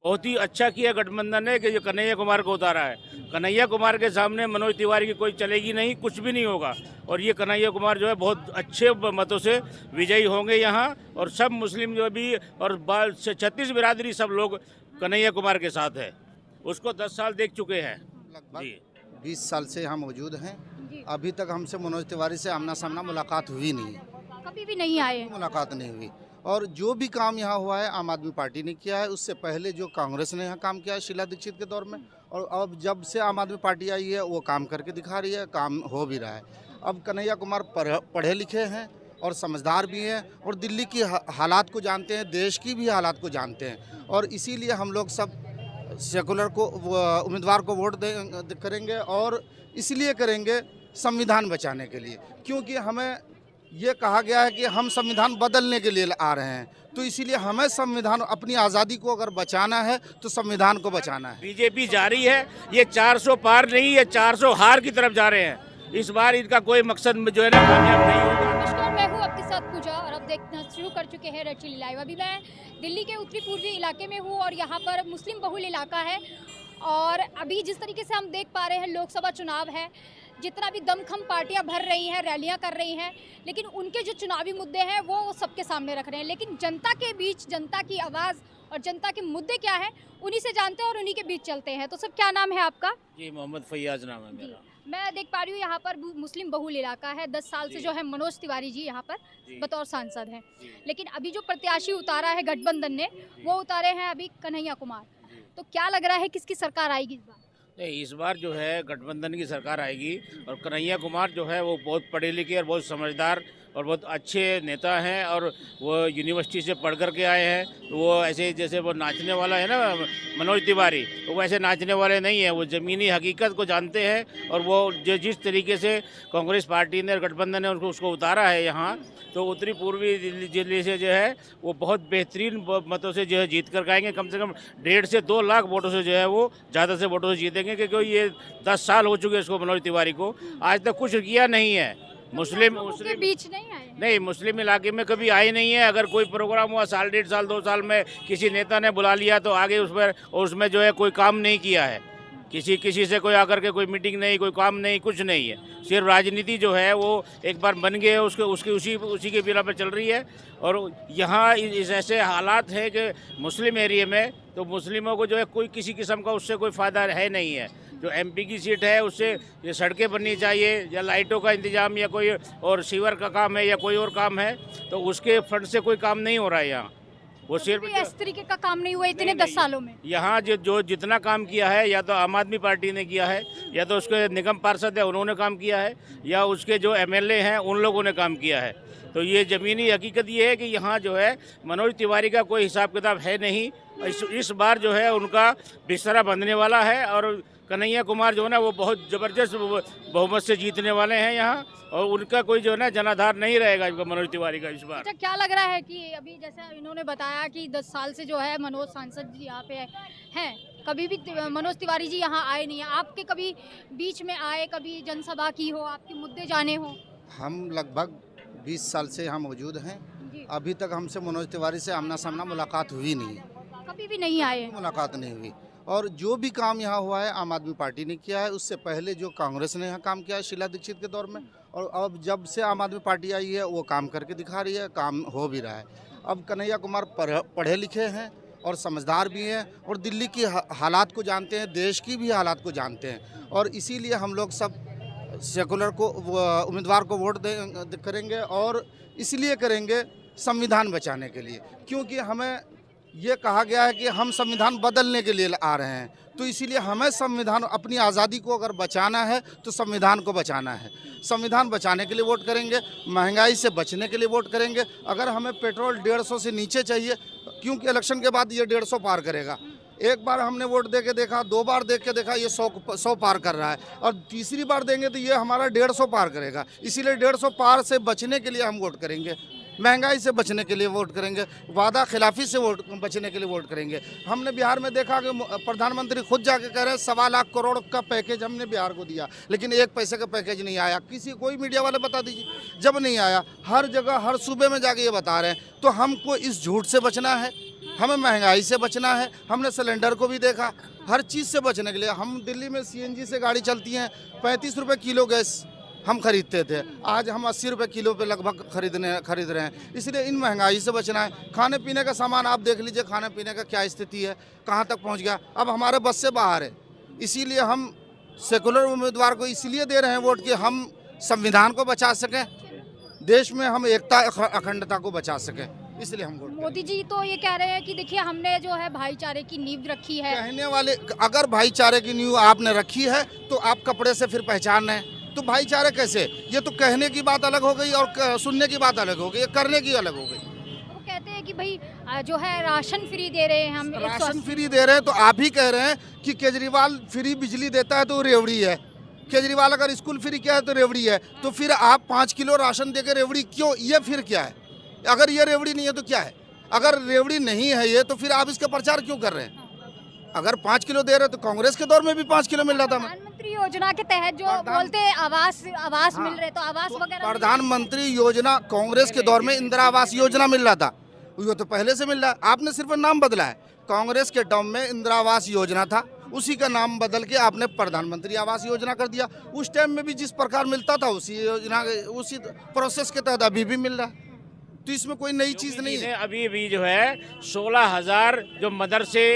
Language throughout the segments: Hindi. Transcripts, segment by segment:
बहुत ही अच्छा किया गठबंधन ने कि जो कन्हैया कुमार को उतारा है। कन्हैया कुमार के सामने मनोज तिवारी की कोई चलेगी नहीं, कुछ भी नहीं होगा। और ये कन्हैया कुमार जो है बहुत अच्छे मतों से विजयी होंगे यहाँ। और सब मुस्लिम जो भी और 36 बिरादरी सब लोग कन्हैया कुमार के साथ है। उसको 10 साल देख चुके हैं जी। लगभग 20 साल से यहाँ मौजूद हैं। जी। अभी तक हमसे मनोज तिवारी से आमना सामना मुलाकात हुई नहीं, कभी भी नहीं आए। मुलाकात नहीं हुई। और जो भी काम यहाँ हुआ है आम आदमी पार्टी ने किया है। उससे पहले जो कांग्रेस ने यहाँ काम किया है शीला दीक्षित के दौर में, और अब जब से आम आदमी पार्टी आई है वो काम करके दिखा रही है, काम हो भी रहा है। अब कन्हैया कुमार पढ़े लिखे हैं और समझदार भी हैं और दिल्ली की हालात को जानते हैं, देश की भी हालात को जानते हैं। और इसीलिए हम लोग सब सेकुलर को उम्मीदवार को वोट करेंगे। और इसलिए करेंगे संविधान बचाने के लिए, क्योंकि हमें ये कहा गया है कि हम संविधान बदलने के लिए आ रहे हैं। तो इसीलिए हमें संविधान, अपनी आज़ादी को अगर बचाना है तो संविधान को बचाना है। बीजेपी जारी है, ये 400 पार नहीं, ये 400 हार की तरफ जा रहे हैं। इस बार इनका कोई मकसद जो है ना कामयाब नहीं होगा। नमस्कार, मैं हूँ आपके साथ पूजा और अब देखना शुरू कर चुके हैं रेड चिल्ली लाइव। अभी मैं दिल्ली के उत्तरी पूर्वी इलाके में हूँ और यहाँ पर मुस्लिम बहुल इलाका है। और अभी जिस तरीके से हम देख पा रहे हैं, लोकसभा चुनाव है, जितना भी दमखम पार्टियां भर रही हैं, रैलियां कर रही हैं, लेकिन उनके जो चुनावी मुद्दे हैं वो सबके सामने रख रहे हैं। लेकिन जनता के बीच जनता की आवाज़ और जनता के मुद्दे क्या है, उन्हीं से जानते हैं और उन्हीं के बीच चलते हैं। तो सब, क्या नाम है आपका? जी, मोहम्मद फैयाज नाम है मेरा। मैं देख पा रही हूँ यहाँ पर मुस्लिम बहुल इलाका है। 10 साल से जो है मनोज तिवारी जी यहाँ पर बतौर सांसद हैं। लेकिन अभी जो प्रत्याशी उतारा है गठबंधन ने, वो उतारे हैं अभी कन्हैया कुमार। तो क्या लग रहा है किसकी सरकार आएगी इस बार? नहीं, इस बार जो है गठबंधन की सरकार आएगी। और कन्हैया कुमार जो है वो बहुत पढ़े लिखे और बहुत समझदार और बहुत अच्छे नेता हैं। और वो यूनिवर्सिटी से पढ़ कर के आए हैं। तो वो ऐसे जैसे वो नाचने वाला है ना मनोज तिवारी, तो वैसे नाचने वाले नहीं है। वो ज़मीनी हकीकत को जानते हैं। और वो जो जिस तरीके से कांग्रेस पार्टी ने और गठबंधन ने उसको उतारा है यहाँ, तो उत्तरी पूर्वी दिल्ली से जो है वो बहुत बेहतरीन मतों से जो है जीत कर आएंगे। कम से कम 1.5 से 2 लाख वोटों से जो है वो ज़्यादा से वोटों से जीतेंगे। क्योंकि ये 10 साल हो चुके हैं इसको, मनोज तिवारी को आज तक कुछ किया नहीं है। मुस्लिम के बीच नहीं आए? नहीं, मुस्लिम इलाके में कभी आए नहीं है। अगर कोई प्रोग्राम हुआ साल 1.5 साल 2 साल में किसी नेता ने बुला लिया तो आगे उस पर, और उसमें जो है कोई काम नहीं किया है। किसी से कोई आकर के कोई मीटिंग नहीं, कोई काम नहीं, कुछ नहीं है। सिर्फ राजनीति जो है वो एक बार बन गए, उसके उसी के बिना पर चल रही है। और यहाँ इस ऐसे हालात है कि मुस्लिम एरिया में तो मुस्लिमों को जो है कोई किसी किस्म का उससे कोई फ़ायदा है नहीं है। जो एमपी की सीट है उससे ये सड़कें बननी चाहिए या लाइटों का इंतजाम या कोई और सीवर का काम है या कोई और काम है, तो उसके फंड से कोई काम नहीं हो रहा है यहाँ। वो सिर्फ इस तरीके का काम नहीं हुआ इतने 10 सालों में। यहाँ जो जितना काम किया है या तो आम आदमी पार्टी ने किया है, या तो उसके निगम पार्षद है उन्होंने काम किया है, या उसके जो एमएलए हैं उन लोगों ने काम किया है। तो ये ज़मीनी हकीकत ये है कि यहाँ जो है मनोज तिवारी का कोई हिसाब किताब है नहीं। इस बार जो है उनका बिस्तरा बंधने वाला है। और कन्हैया कुमार जो है ना वो बहुत ज़बरदस्त बहुमत से जीतने वाले हैं यहाँ। और उनका कोई जो है ना जनाधार नहीं रहेगा मनोज तिवारी का इस बार। अच्छा, क्या लग रहा है कि अभी जैसे इन्होंने बताया कि 10 साल से जो है मनोज सांसद जी यहाँ पे हैं, कभी भी मनोज तिवारी जी यहाँ आए नहीं है। आपके कभी बीच में आए, कभी जनसभा की हो, आपके मुद्दे जाने हो? हम लगभग 20 साल से यहाँ मौजूद हैं। जी। अभी तक हमसे मनोज तिवारी से आमना सामना मुलाकात हुई नहीं, कभी भी नहीं आए। मुलाकात नहीं हुई। और जो भी काम यहाँ हुआ है आम आदमी पार्टी ने किया है। उससे पहले जो कांग्रेस ने यहाँ काम किया है शीला दीक्षित के दौर में, और अब जब से आम आदमी पार्टी आई है वो काम करके दिखा रही है, काम हो भी रहा है। अब कन्हैया कुमार पढ़े लिखे हैं और समझदार भी हैं और दिल्ली की हालात को जानते हैं, देश की भी हालात को जानते हैं। और इसीलिए हम लोग सब सेकुलर को उम्मीदवार को वोट करेंगे। और इसलिए करेंगे संविधान बचाने के लिए, क्योंकि हमें ये कहा गया है कि हम संविधान बदलने के लिए आ रहे हैं। तो इसीलिए हमें संविधान, अपनी आज़ादी को अगर बचाना है तो संविधान को बचाना है। संविधान बचाने के लिए वोट करेंगे, महंगाई से बचने के लिए वोट करेंगे। अगर हमें पेट्रोल 150 से नीचे चाहिए, क्योंकि इलेक्शन के बाद ये 150 पार करेगा। एक बार हमने वोट दे के देखा, 2 बार देख के देखा, ये 100 पार कर रहा है। और तीसरी बार देंगे तो ये हमारा 150 पार करेगा। इसीलिए 150 पार से बचने के लिए हम वोट करेंगे, महंगाई से बचने के लिए वोट करेंगे, वादा खिलाफी से बचने के लिए वोट करेंगे। हमने बिहार में देखा कि प्रधानमंत्री खुद जाके कह रहे हैं 1.25 लाख करोड़ का पैकेज हमने बिहार को दिया, लेकिन 1 पैसे का पैकेज नहीं आया। कोई मीडिया वाले बता दीजिए जब नहीं आया। हर जगह हर सूबे में जाके ये बता रहे हैं। तो हमको इस झूठ से बचना है, हमें महंगाई से बचना है। हमने सिलेंडर को भी देखा, हर चीज़ से बचने के लिए हम दिल्ली में CNG से गाड़ी चलती हैं, 35 रुपये किलो गैस हम खरीदते थे, आज हम 80 रुपये किलो पे लगभग खरीद रहे हैं। इसलिए इन महंगाई से बचना है। खाने पीने का सामान आप देख लीजिए, खाने पीने का क्या स्थिति है, कहाँ तक पहुँच गया, अब हमारे बस से बाहर है। इसीलिए हम सेकुलर उम्मीदवार को इसलिए दे रहे हैं वोट कि हम संविधान को बचा सकें, देश में हम एकता अखंडता को बचा सकें, इसलिए हम वोट। मोदी जी तो ये कह रहे हैं कि देखिए हमने जो है भाईचारे की नींव रखी है। कहने वाले, अगर भाईचारे की नींव आपने रखी है तो आप कपड़े से फिर पहचान रहे हैं, तो भाईचारे कैसे? ये तो कहने की बात अलग हो गई और सुनने की बात अलग हो गई, करने की अलग हो गई। वो कहते हैं कि भाई जो है राशन फ्री दे रहे हैं हम, राशन फ्री दे रहे हैं, तो आप ही कह रहे हैं कि केजरीवाल फ्री बिजली देता है तो रेवड़ी है। केजरीवाल अगर स्कूल फ्री किया है तो रेवड़ी है, तो फिर आप 5 किलो राशन देकर रेवड़ी क्यों? ये फिर क्या है? अगर ये रेवड़ी नहीं है तो क्या है? अगर रेवड़ी नहीं है ये, तो फिर आप इसका प्रचार क्यों कर रहे हैं? अगर 5 किलो दे रहे तो कांग्रेस के दौर में भी 5 किलो मिल रहा था। प्रधानमंत्री योजना के तहत जो बोलते हैं आवास मिल रहे, तो आवास वगैरह प्रधानमंत्री योजना कांग्रेस के दौर में इंदिरा आवास योजना मिल रहा था, वो तो पहले से मिल रहा है, आपने सिर्फ नाम बदला है। कांग्रेस के टर्म में इंदिरा आवास योजना था, उसी का नाम बदल के आपने प्रधानमंत्री आवास योजना कर दिया। उस टाइम में भी जिस प्रकार मिलता था उसी योजना, उसी प्रोसेस के तहत अभी भी मिल रहा है, तो इसमें कोई नई चीज़ नहीं है। अभी भी जो है 16,000 जो मदरसे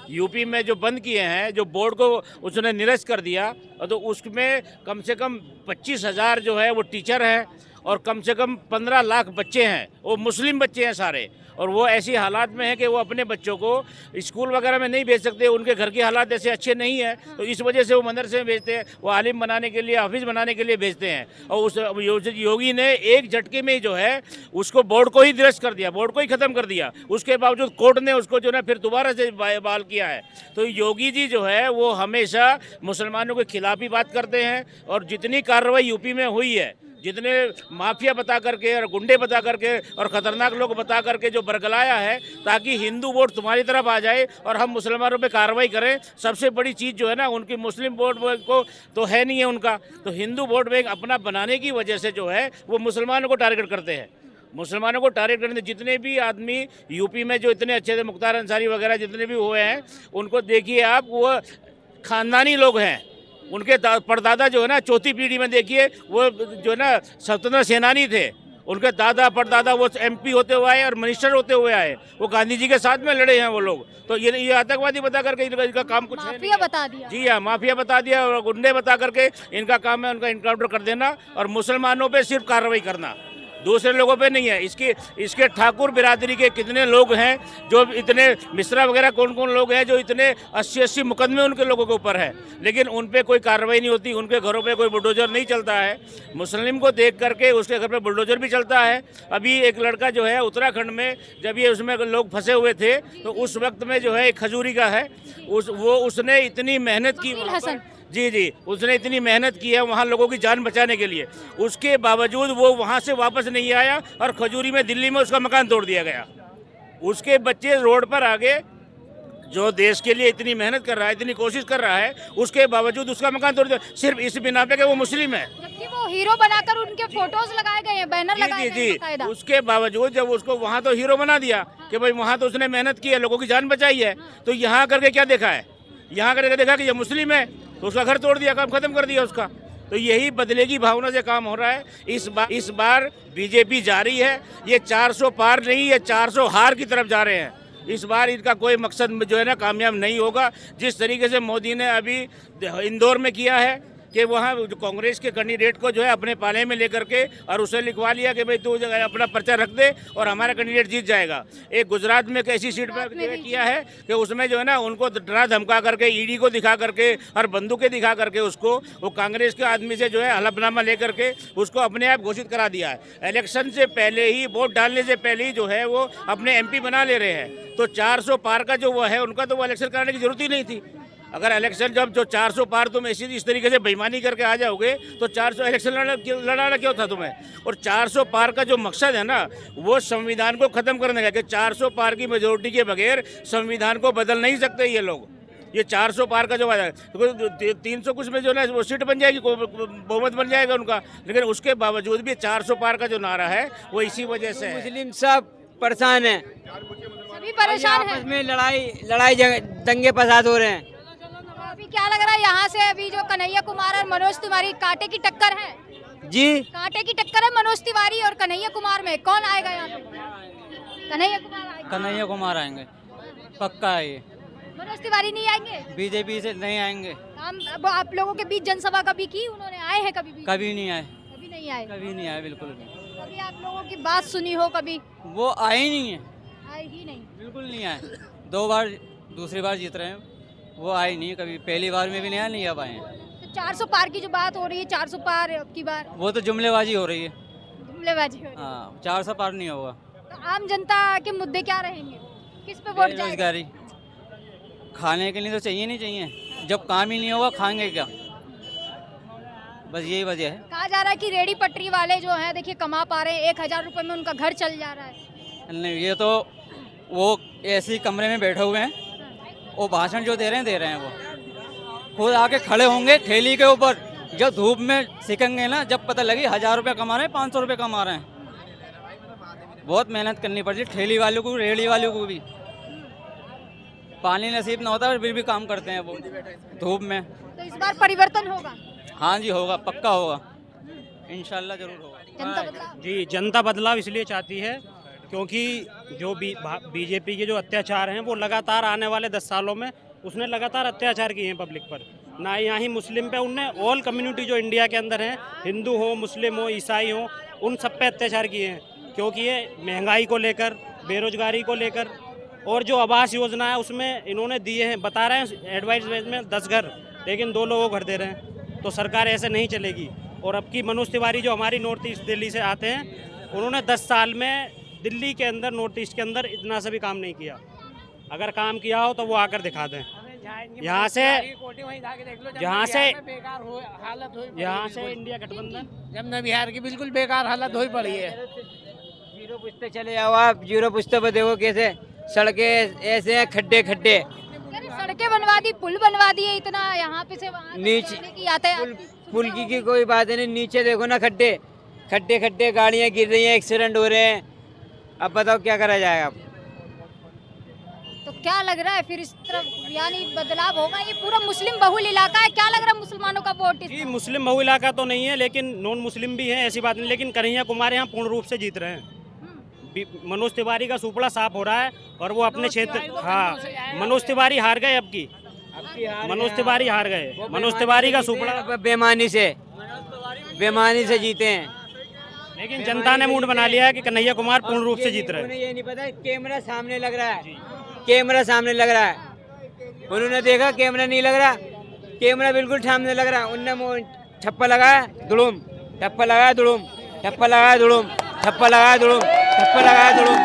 यूपी में जो बंद किए हैं, जो बोर्ड को उसने निरस्त कर दिया, तो उसमें कम से कम 25,000 जो है वो टीचर हैं और कम से कम 15 लाख बच्चे हैं, वो मुस्लिम बच्चे हैं सारे, और वो ऐसी हालात में है कि वो अपने बच्चों को स्कूल वगैरह में नहीं भेज सकते, उनके घर के हालात ऐसे अच्छे नहीं है, तो इस वजह से वो मदरसे में भेजते हैं, वो आलिम बनाने के लिए, हाफिज बनाने के लिए भेजते हैं। और उस योगी ने एक झटके में जो है उसको बोर्ड को ही निरस्त कर दिया, बोर्ड को ही ख़त्म कर दिया। उसके बावजूद कोर्ट ने उसको जो है फिर दोबारा से बहाल किया है। तो योगी जी जो है वो हमेशा मुसलमानों के खिलाफ ही बात करते हैं, और जितनी कार्रवाई यूपी में हुई है, जितने माफिया बता करके और गुंडे बता करके और ख़तरनाक लोग बता करके जो बरगलाया है ताकि हिंदू वोट तुम्हारी तरफ आ जाए और हम मुसलमानों पे कार्रवाई करें, सबसे बड़ी चीज़ जो है ना, उनकी मुस्लिम वोट बैंक को तो है नहीं है उनका, तो हिंदू वोट बैंक अपना बनाने की वजह से जो है वो मुसलमानों को टारगेट करते हैं। मुसलमानों को टारगेट करने, जितने भी आदमी यूपी में जो इतने अच्छे थे, मुख्तार अंसारी वगैरह जितने भी हुए हैं, उनको देखिए आप, वो ख़ानदानी लोग हैं। उनके परदादा जो है ना, चौथी पीढ़ी में देखिए, वो जो है ना स्वतंत्रता सेनानी थे, उनके दादा परदादा वो MP होते हुए आए और मिनिस्टर होते हुए आए, वो गांधी जी के साथ में लड़े हैं वो लोग। तो ये आतंकवादी बता करके इनका काम कुछ है नहीं। बता दिया। जी हाँ, माफिया बता दिया और गुंडे बता करके इनका काम है उनका इनकाउंटर कर देना और मुसलमानों पे सिर्फ कार्रवाई करना, दूसरे लोगों पे नहीं है। इसके ठाकुर बिरादरी के कितने लोग हैं जो इतने, मिश्रा वगैरह कौन कौन लोग हैं जो इतने 80 मुकदमे उनके लोगों के ऊपर है, लेकिन उन पे कोई कार्रवाई नहीं होती, उनके घरों पे कोई बुलडोजर नहीं चलता है। मुस्लिम को देख करके उसके घर पे बुलडोजर भी चलता है। अभी एक लड़का जो है उत्तराखंड में, जब ये उसमें लोग फंसे हुए थे, तो उस वक्त में जो है एक खजूरी का है, उसने इतनी मेहनत की, जी, उसने इतनी मेहनत की है वहाँ लोगों की जान बचाने के लिए, उसके बावजूद वो वहाँ से वापस नहीं आया और खजूरी में, दिल्ली में उसका मकान तोड़ दिया गया। उसके बच्चे रोड पर आ गए, जो देश के लिए इतनी मेहनत कर रहा है, इतनी कोशिश कर रहा है, उसके बावजूद उसका मकान तोड़ दिया, सिर्फ इस बिना पे कि वो मुस्लिम है। जबकि वो हीरो बनाकर उनके फोटोज लगाए गए हैं, बैनर लगाए गए हैं बाकायदा। उसके बावजूद जब उसको वहाँ तो हीरो बना दिया कि भाई वहाँ तो उसने मेहनत की है, लोगों की जान बचाई है, तो यहाँ करके क्या देखा है? यहाँ करके देखा कि ये मुस्लिम है तो उसका घर तोड़ दिया, काम खत्म कर दिया उसका। तो यही बदले की भावना से काम हो रहा है। इस बार बीजेपी जा रही है, ये 400 पार नहीं, ये 400 हार की तरफ जा रहे हैं। इस बार इनका कोई मकसद जो है ना कामयाब नहीं होगा। जिस तरीके से मोदी ने अभी इंदौर में किया है कि वहाँ जो कांग्रेस के कैंडिडेट को जो है अपने पाले में लेकर के और उसे लिखवा लिया कि भाई तू अपना पर्चा रख दे और हमारा कैंडिडेट जीत जाएगा। एक गुजरात में एक ऐसी सीट पर किया है कि उसमें जो है ना उनको डरा धमका करके, ईडी को दिखा करके और बंदूकें दिखा करके उसको, वो कांग्रेस के आदमी से जो है हलफनामा लेकर के उसको अपने आप घोषित करा दिया है। इलेक्शन से पहले ही, वोट डालने से पहले ही जो है वो अपने MP बना ले रहे हैं। तो 400 पार का जो वो है उनका, तो वो इलेक्शन कराने की जरूरत ही नहीं थी। अगर इलेक्शन जब जो 400 पार तुम इस तरीके से बेईमानी करके आ जाओगे तो 400 इलेक्शन लड़ाना क्यों था तुम्हें? और 400 पार का जो मकसद है ना, वो संविधान को ख़त्म करने का, कि 400 पार की मेजोरिटी के बगैर संविधान को बदल नहीं सकते ये लोग। ये 400 पार का जो वादा है, तो 300 कुछ में जो ना वो सीट बन जाएगी, बहुमत बन जाएगा उनका, लेकिन उसके बावजूद भी 400 पार का जो नारा है वो इसी वजह से है। मुस्लिम सब परेशान है। अभी परेशान है। आपस में लड़ाई दंगे फसाद हो रहे हैं। अभी क्या लग रहा है यहाँ से अभी जो कन्हैया कुमार और मनोज तिवारी कांटे की टक्कर है? जी कांटे की टक्कर है मनोज तिवारी और कन्हैया कुमार में, कौन आएगा यहाँ पे? कन्हैया कुमार आएगा। कन्हैया कुमार आएंगे, पक्का है ये। मनोज तिवारी नहीं आएंगे? बीजेपी से नहीं आएंगे, हम अब आप लोगों के बीच जनसभा कभी की उन्होंने? आए हैं कभी भी? कभी नहीं आए, कभी नहीं आए। कभी नहीं आए, बिल्कुल भी। कभी आप लोगों की बात सुनी हो कभी? वो आए ही नहीं है, आए ही नहीं। बिल्कुल नहीं आए। 2 बार, दूसरी बार जीत रहे हैं, वो आए नहीं कभी। पहली बार में भी नहीं अब आए हैं। तो 400 पार की जो बात हो रही है, 400 पार अब की बार वो तो जुमलेबाजी हो रही है। जुमलेबाजी हो रही है। हाँ, 400 पार नहीं होगा। तो आम जनता के मुद्दे क्या रहेंगे? किस पे वोट जाएगा? बेरोजगारी, खाने के लिए तो चाहिए नहीं चाहिए, जब काम ही नहीं होगा खाएंगे क्या, बस यही वजह है। कहा जा रहा है कि रेडी पटरी वाले जो हैं देखिए कमा पा रहे हैं, 1000 रुपए में उनका घर चल जा रहा है। नहीं, ये तो वो ऐसे ही कमरे में बैठे हुए हैं, वो भाषण जो दे रहे हैं वो खुद आके खड़े होंगे ठेली के ऊपर, जब धूप में सिकेंगे ना, जब पता लगी 1000 रुपये कमा रहे हैं, 500 रुपये कमा रहे हैं। बहुत मेहनत करनी पड़ती है ठेली वालों को, रेहड़ी वालों को भी। पानी नसीब ना होता फिर भी काम करते हैं वो धूप में। तो इस बार परिवर्तन होगा? हाँ जी, होगा, पक्का होगा, इंशाल्लाह जरूर होगा। जनता बदलाव? जी, जनता बदलाव इसलिए चाहती है क्योंकि जो बीजेपी के जो अत्याचार हैं वो लगातार आने वाले 10 सालों में उसने लगातार अत्याचार किए हैं पब्लिक पर, ना यहाँ ही मुस्लिम पे, उनने ऑल कम्युनिटी जो इंडिया के अंदर हैं, हिंदू हो, मुस्लिम हो, ईसाई हो, उन सब पे अत्याचार किए हैं। क्योंकि ये महंगाई को लेकर, बेरोजगारी को लेकर, और जो आवास योजना है उसमें इन्होंने दिए हैं, बता रहे हैं एडवाइस में 10 घर, लेकिन 2 लोगों को घर दे रहे हैं। तो सरकार ऐसे नहीं चलेगी। और अब की मनोज तिवारी जो हमारी नॉर्थ ईस्ट दिल्ली से आते हैं, उन्होंने 10 साल में दिल्ली के अंदर, नॉर्थ ईस्ट के अंदर इतना सा भी काम नहीं किया। अगर काम किया हो तो वो आकर दिखा दें। यहाँ से इंडिया गठबंधन, जमुना बिहार की बिल्कुल बेकार हालत हो पड़ी है। जीरो पुश्ते चले जाओ आप, जीरो पुश्ते पर देखो कैसे सड़कें ऐसे हैं, खड्डे खड्डे। अरे सड़कें बनवा दी, पुल बनवा दिए, इतना यहाँ पे से वहाँ तक नीचे जाने की यातायात की पुल सुविधा की कोई बात नहीं, नीचे देखो ना, खड्डे खड्डे खड्डे, गाड़ियाँ गिर रही हैं, एक्सीडेंट हो रहे हैं। अब बताओ क्या करा जाएगा। अब तो क्या लग रहा है फिर इस तरफ यानी बदलाव होगा? ये पूरा मुस्लिम बहुल इलाका है, क्या लग रहा है मुसलमानों का वोट जी मुस्लिम बहु इलाका तो नहीं है, लेकिन नॉन मुस्लिम भी है, ऐसी बात नहीं। लेकिन कन्हैया कुमार यहाँ पूर्ण रूप से जीत रहे हैं। मनोज तिवारी का सुपड़ा साफ हो रहा है और वो अपने क्षेत्र, हाँ, मनोज तिवारी हार गए अब की, मनोज तिवारी हार गए। मनोज तिवारी का सुपड़ा बेमानी से जीते हैं, लेकिन जनता ने मूड बना लिया है कि कन्हैया कुमार पूर्ण रूप से जीत रहे हैं। उन्हें ये नहीं पता कैमरा सामने लग रहा है, कैमरा सामने लग रहा है। उन्होंने देखा कैमरा नहीं लग रहा, कैमरा बिल्कुल सामने लग रहा है। उनने छप्पा लगाया दुड़ुम, ठप्पा लगाया दुड़ुम, ठप्पा लगाया दुड़ुम, ठप्पा लगाया दुड़ुम, ठप्पा लगाया दुड़ुम।